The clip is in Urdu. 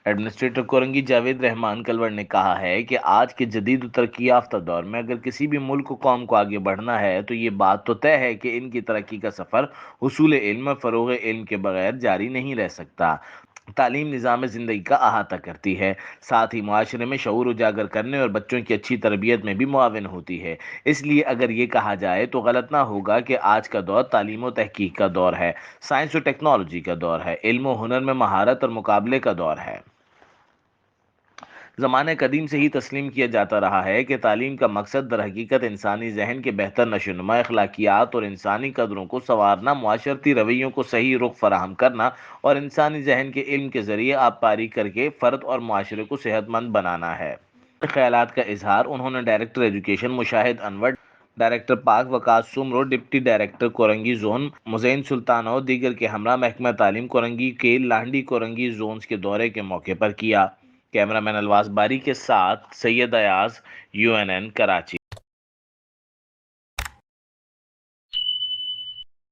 ایڈمنسٹریٹر کورنگی جاوید رحمان کلور نے کہا ہے کہ آج کے جدید و ترقی یافتہ دور میں اگر کسی بھی ملک و قوم کو آگے بڑھنا ہے تو یہ بات تو طے ہے کہ ان کی ترقی کا سفر حصول علم اور فروغ علم کے بغیر جاری نہیں رہ سکتا۔ تعلیم نظام زندگی کا احاطہ کرتی ہے، ساتھ ہی معاشرے میں شعور اجاگر کرنے اور بچوں کی اچھی تربیت میں بھی معاون ہوتی ہے۔ اس لیے اگر یہ کہا جائے تو غلط نہ ہوگا کہ آج کا دور تعلیم و تحقیق کا دور ہے، سائنس و ٹیکنالوجی کا دور ہے، علم و ہنر میں مہارت اور مقابلے کا دور ہے۔ زمانہ قدیم سے ہی تسلیم کیا جاتا رہا ہے کہ تعلیم کا مقصد در حقیقت انسانی ذہن کے بہتر نشوونما، اخلاقیات اور انسانی قدروں کو سنوارنا، معاشرتی رویوں کو صحیح رخ فراہم کرنا اور انسانی ذہن کے علم کے ذریعے آبپاری کر کے فرد اور معاشرے کو صحت مند بنانا ہے۔ خیالات کا اظہار انہوں نے director education Mushahid Anwar, director Pak Waqas Soomro, deputy director Korangi zone Muzain Sultan اور دیگر کے ہمراہ محکمہ تعلیم کورنگی کے لانڈی کورنگی زونز کے دورے کے موقع پر کیا۔ کیمرہ مین الواز باری کے ساتھ سید ایاز، UNN کراچی۔